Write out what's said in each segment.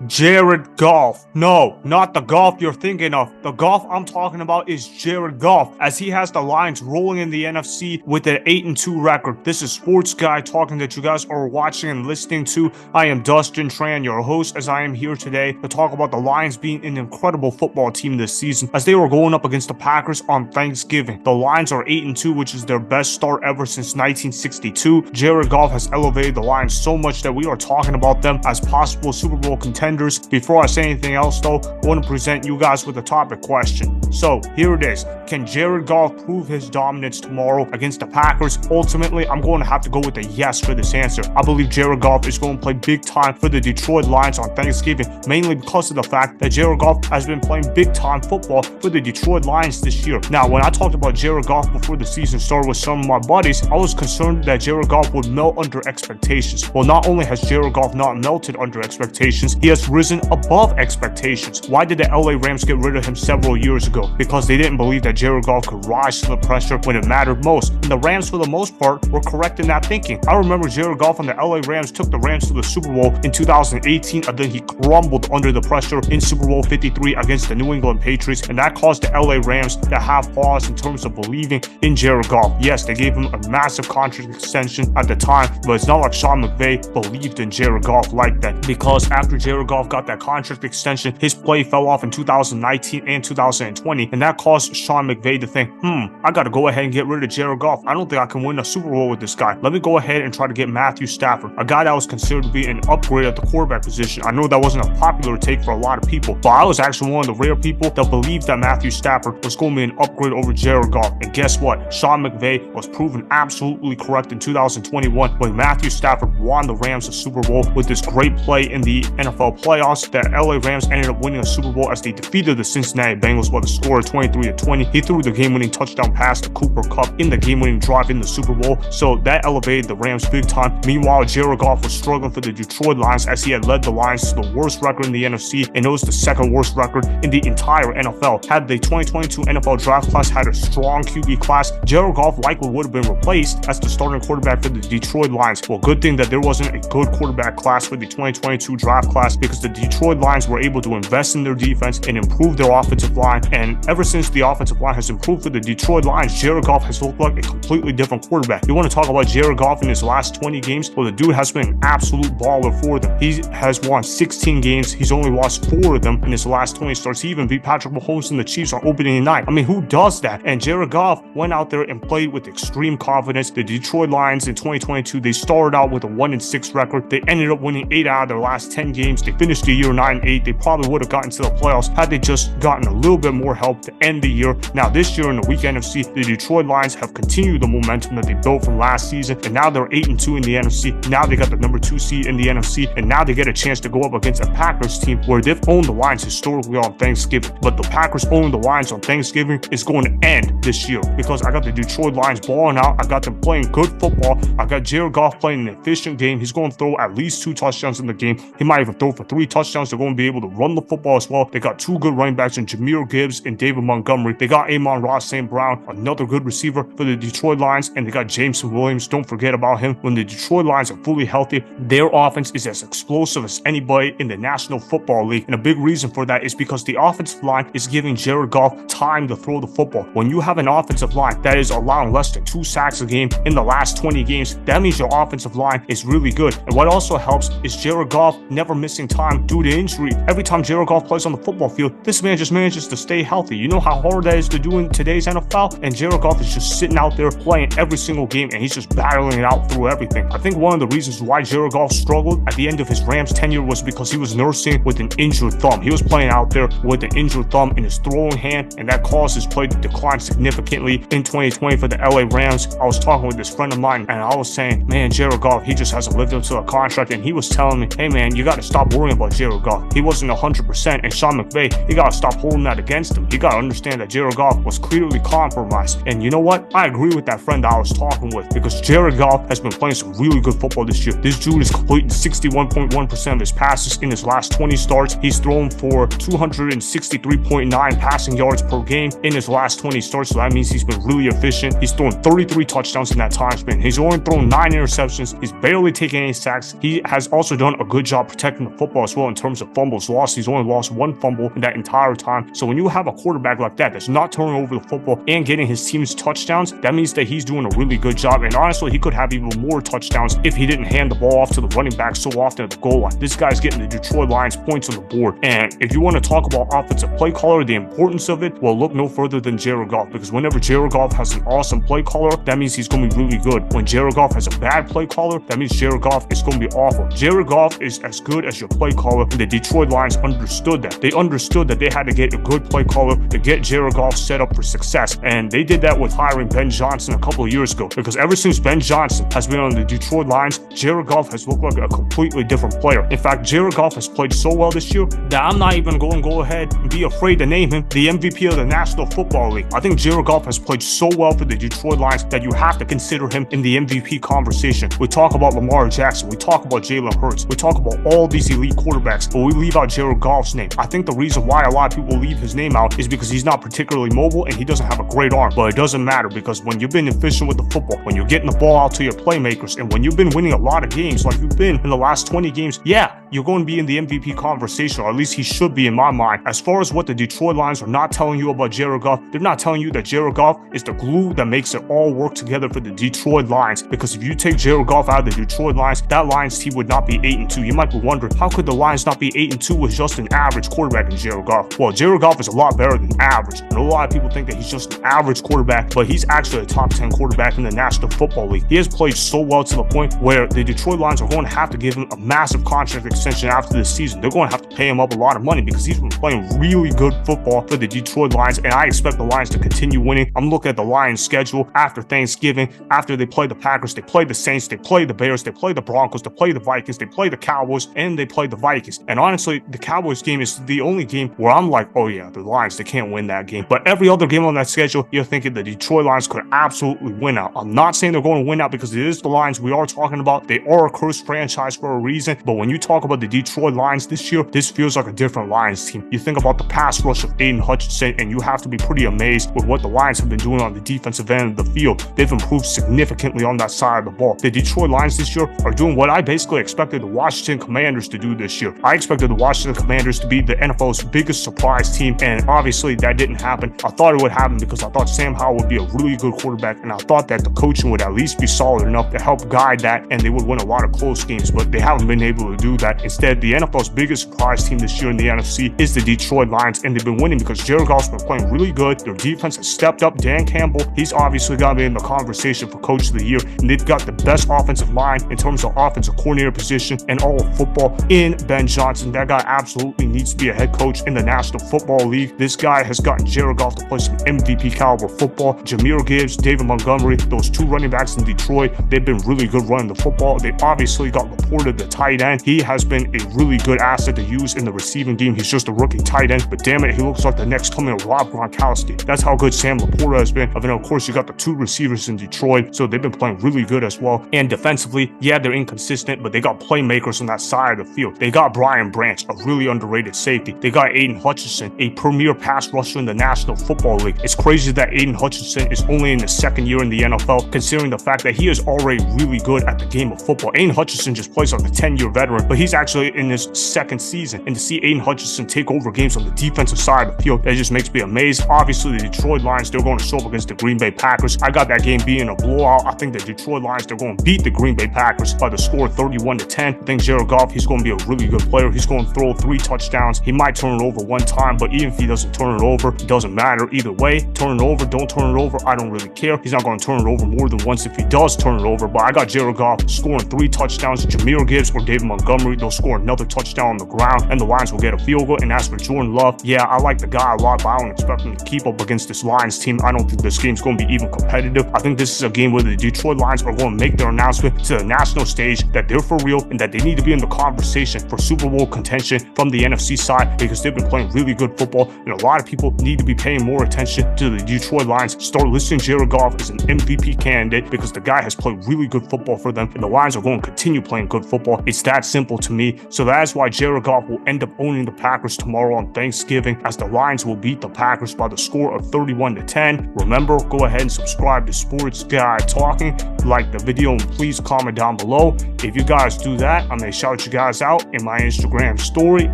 Jared Goff. No, not the Goff you're thinking of. The Goff I'm talking about is Jared Goff, as he has the Lions rolling in the NFC with an 8-2 record. This is Sports Guy talking that you guys are watching and listening to. I am Dustin Tran, your host, as I am here today to talk about the Lions being an incredible football team this season, as they were going up against the Packers on Thanksgiving. The Lions are 8-2, which is their best start ever since 1962. Jared Goff has elevated the Lions so much that we are talking about them as possible Super Bowl contenders. Before I say anything else though, I want to present you guys with a topic question. So here it is. Can Jared Goff prove his dominance tomorrow against the Packers? Ultimately, I'm going to have to go with a yes for this answer. I believe Jared Goff is going to play big time for the Detroit Lions on Thanksgiving, mainly because of the fact that Jared Goff has been playing big time football for the Detroit Lions this year. Now, when I talked about Jared Goff before the season started with some of my buddies, I was concerned that Jared Goff would melt under expectations. Well, not only has Jared Goff not melted under expectations, he has risen above expectations. Why did the LA Rams get rid of him several years ago? Because they didn't believe that Jared Goff could rise to the pressure when it mattered most. And the Rams, for the most part, were correct in that thinking. I remember Jared Goff and the LA Rams took the Rams to the Super Bowl in 2018, and then he crumbled under the pressure in Super Bowl 53 against the New England Patriots, and that caused the LA Rams to have pause in terms of believing in Jared Goff. Yes, they gave him a massive contract extension at the time, but it's not like Sean McVay believed in Jared Goff like that, because after Jared Goff got that contract extension, his play fell off in 2019 and 2020, and that caused Sean McVay to think, I gotta go ahead and get rid of Jared Goff. I don't think I can win a Super Bowl with this guy. Let me go ahead and try to get Matthew Stafford, a guy that was considered to be an upgrade at the quarterback position. I know that wasn't a popular take for a lot of people, but I was actually one of the rare people that believed that Matthew Stafford was going to be an upgrade over Jared Goff. And guess what? Sean McVay was proven absolutely correct in 2021 when Matthew Stafford won the Rams a Super Bowl with this great play in the NFL playoffs. The LA Rams ended up winning a Super Bowl as they defeated the Cincinnati Bengals by the score of 23-20. He threw the game-winning touchdown pass to Cooper Kupp in the game-winning drive in the Super Bowl, so that elevated the Rams big time. Meanwhile, Jared Goff was struggling for the Detroit Lions as he had led the Lions to the worst record in the NFC, and it was the second worst record in the entire NFL. Had the 2022 NFL draft class had a strong QB class, Jared Goff likely would have been replaced as the starting quarterback for the Detroit Lions. Well, good thing that there wasn't a good quarterback class for the 2022 draft class, because the Detroit Lions were able to invest in their defense and improve their offensive line. And ever since the offensive line has improved for the Detroit Lions, Jared Goff has looked like a completely different quarterback. You want to talk about Jared Goff in his last 20 games? Well, the dude has been an absolute baller for them. He has won 16 games. He's only lost 4 of them in his last 20 starts. He even beat Patrick Mahomes and the Chiefs on opening night. I mean, who does that? And Jared Goff went out there and played with extreme confidence. The Detroit Lions in 2022, they started out with a 1-6 record. They ended up winning 8 out of their last 10 games. They finished the year 9-8. They probably would have gotten to the playoffs had they just gotten a little bit more help to end the year. Now, this year in the week NFC, the Detroit Lions have continued the momentum that they built from last season, and now they're 8-2 in the NFC. Now they got the number 2 seed in the NFC, and now they get a chance to go up against a Packers team where they've owned the Lions historically on Thanksgiving. But the Packers owning the Lions on Thanksgiving is going to end this year, because I got the Detroit Lions balling out. I got them playing good football. I got Jared Goff playing an efficient game. He's going to throw at least 2 touchdowns in the game. He might even throw for 3 touchdowns. They're going to be able to run the football as well. They got 2 good running backs in Jahmyr Gibbs and David Montgomery. They got Amon-Ra St. Brown, another good receiver for the Detroit Lions, and they got Jameson Williams. Don't forget about him. When the Detroit Lions are fully healthy, their offense is as explosive as anybody in the National Football League. And a big reason for that is because the offensive line is giving Jared Goff time to throw the football. When you have an offensive line that is allowing less than 2 sacks a game in the last 20 games, that means your offensive line is really good. And what also helps is Jared Goff never missing time due to injury. Every time Jared Goff plays on the football field, this man just manages to stay healthy. You know how hard that is to do in today's NFL? And Jared Goff is just sitting out there playing every single game, and he's just battling it out through everything. I think one of the reasons why Jared Goff struggled at the end of his Rams tenure was because he was nursing with an injured thumb. He was playing out there with an injured thumb in his throwing hand, and that caused his play to decline significantly in 2020 for the LA Rams. I was talking with this friend of mine, and I was saying, man, Jared Goff, he just hasn't lived up to a contract. And he was telling me, hey man, you got to stop worrying about Jared Goff. He wasn't 100%, and Sean McVay, he got to stop holding that against him. He got to understand that Jared Goff was clearly compromised. And you know what? I agree with that friend that I was talking with, because Jared Goff has been playing some really good football this year. This dude is completing 61.1% of his passes in his last 20 starts. He's thrown for 263.9 passing yards per game in his last 20 starts, so that means he's been really efficient. He's thrown 33 touchdowns in that time span. He's only thrown 9 interceptions. He's barely taken any sacks. He has also done a good job protecting the football. football as well in terms of fumbles lost. He's only lost 1 fumble in that entire time. So when you have a quarterback like that that's not turning over the football and getting his team's touchdowns, that means that he's doing a really good job. And honestly, he could have even more touchdowns if he didn't hand the ball off to the running back so often at the goal line. This guy's getting the Detroit Lions points on the board. And if you want to talk about offensive play caller, the importance of it, well, look no further than Jared Goff, because whenever Jared Goff has an awesome play caller, that means he's going to be really good. When Jared Goff has a bad play caller, that means Jared Goff is going to be awful. Jared Goff is as good as your play caller, and the Detroit Lions understood that. They understood that they had to get a good play caller to get Jared Goff set up for success, and they did that with hiring Ben Johnson a couple of years ago, because ever since Ben Johnson has been on the Detroit Lions, Jared Goff has looked like a completely different player. In fact, Jared Goff has played so well this year that I'm not even going to go ahead and be afraid to name him the MVP of the National Football League. I think Jared Goff has played so well for the Detroit Lions that you have to consider him in the MVP conversation. We talk about Lamar Jackson, we talk about Jalen Hurts, we talk about all these elite quarterbacks, but we leave out Jared Goff's name. I think the reason why a lot of people leave his name out is because he's not particularly mobile and he doesn't have a great arm. But it doesn't matter, because when you've been efficient with the football, when you're getting the ball out to your playmakers, and when you've been winning a lot of games like you've been in the last 20 games, yeah, you're going to be in the MVP conversation, or at least he should be in my mind. As far as what the Detroit Lions are not telling you about Jared Goff, they're not telling you that Jared Goff is the glue that makes it all work together for the Detroit Lions. Because if you take Jared Goff out of the Detroit Lions, that Lions team would not be 8-2. You might be wondering, how could the Lions not be 8-2 with just an average quarterback in Jared Goff? Well, Jared Goff is a lot better than average. And a lot of people think that he's just an average quarterback, but he's actually a top 10 quarterback in the National Football League. He has played so well to the point where the Detroit Lions are going to have to give him a massive contract extension after this season. They're going to have to pay him up a lot of money because he's been playing really good football for the Detroit Lions, and I expect the Lions to continue winning. I'm looking at the Lions schedule after Thanksgiving. After they play the Packers, they play the Saints, they play the Bears, they play the Broncos, they play the Vikings, they play the Cowboys, and they play the Vikings. And honestly, the Cowboys game is the only game where I'm like, oh yeah, the Lions, they can't win that game. But every other game on that schedule, you're thinking the Detroit Lions could absolutely win out. I'm not saying they're going to win out because it is the Lions we are talking about. They are a cursed franchise for a reason. But when you talk about the Detroit Lions this year, this feels like a different Lions team. You think about the pass rush of Aiden Hutchinson, and you have to be pretty amazed with what the Lions have been doing on the defensive end of the field. They've improved significantly on that side of the ball. The Detroit Lions this year are doing what I basically expected the Washington Commanders to do this year. I expected the Washington Commanders to be the NFL's biggest surprise team, and obviously that didn't happen. I thought it would happen because I thought Sam Howell would be a really good quarterback, and I thought that the coaching would at least be solid enough to help guide that, and they would win a lot of close games, but they haven't been able to do that. Instead, the NFL's biggest surprise team this year in the NFC is the Detroit Lions, and they've been winning because Jared Goff's been playing really good. Their defense has stepped up. Dan Campbell, he's obviously got to be in the conversation for Coach of the Year, and they've got the best offensive line in terms of offensive coordinator position and all of football in Ben Johnson. That guy absolutely needs to be a head coach in the National Football League. This guy has gotten Jared Goff to play some MVP caliber football. Jahmyr Gibbs, David Montgomery, those two running backs in Detroit, they've been really good running the football. They obviously got Laporta, the tight end. He has been a really good asset to use in the receiving game. He's just a rookie tight end, but damn it, he looks like the next coming of Rob Gronkowski. That's how good Sam Laporta has been. And then, of course, you got the two receivers in Detroit, so they've been playing really good as well. And defensively, yeah, they're inconsistent, but they got playmakers on that side of the field. They got Brian Branch, a really underrated safety. They got Aiden Hutchinson, a premier pass rusher in the National Football League. It's crazy that Aiden Hutchinson is only in his second year in the NFL, considering the fact that he is already really good at the game of football. Aiden Hutchinson just plays like a 10-year veteran, but he's actually in his second season. And to see Aiden Hutchinson take over games on the defensive side of the field, that just makes me amazed. Obviously, the Detroit Lions, they're going to show up against the Green Bay Packers. I got that game being a blowout. I think the Detroit Lions, they're going to beat the Green Bay Packers by the score 31-10. I think Jared Goff, he's going to be a really good player. He's going to throw 3 touchdowns. He might turn it over one time, but even if he doesn't turn it over, it doesn't matter either way. Turn it over, don't turn it over, I don't really care. He's not going to turn it over more than once if he does turn it over, but I got Jared Goff scoring 3 touchdowns. Jahmyr Gibbs or David Montgomery, they'll score another touchdown on the ground, and the Lions will get a field goal. And as for Jordan Love, yeah, I like the guy a lot, but I don't expect him to keep up against this Lions team. I don't think this game's going to be even competitive. I think this is a game where the Detroit Lions are going to make their announcement to the national stage that they're for real and that they need to be in the conversation for Super Bowl contention from the NFC side, because they've been playing really good football, and a lot of people need to be paying more attention to the Detroit Lions. Start listing Jared Goff as an MVP candidate because the guy has played really good football for them, and the Lions are going to continue playing good football. It's that simple to me. So that's why Jared Goff will end up owning the Packers tomorrow on Thanksgiving, as the Lions will beat the Packers by the score of 31-10. Remember, go ahead and subscribe to Sports Guy Talking, like the video, and please comment down below. If you guys do that, I'm going to shout you guys out out in my Instagram story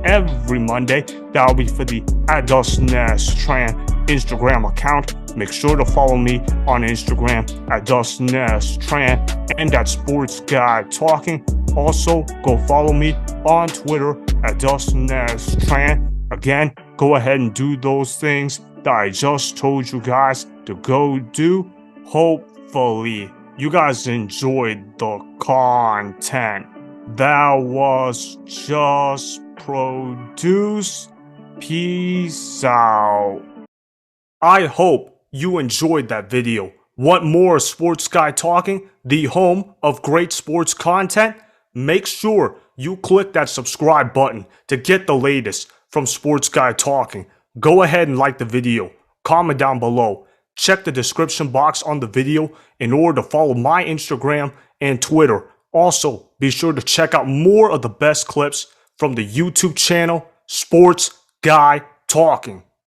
every Monday. That'll be for the Dustin Tran Instagram account. Make sure to follow me on Instagram at Dustin Tran and at Sports Guy Talking. Also, go follow me on Twitter at Dustin Tran. Again, go ahead and do those things that I just told you guys to go do. Hopefully, you guys enjoyed the content that was just produced. Peace out. I hope you enjoyed that video. Want more Sports Guy Talking, the home of great sports content? Make sure you click that subscribe button to get the latest from Sports Guy Talking. Go ahead and like the video, comment down below, check the description box on the video in order to follow my Instagram and Twitter. Also, be sure to check out more of the best clips from the YouTube channel Sports Guy Talking.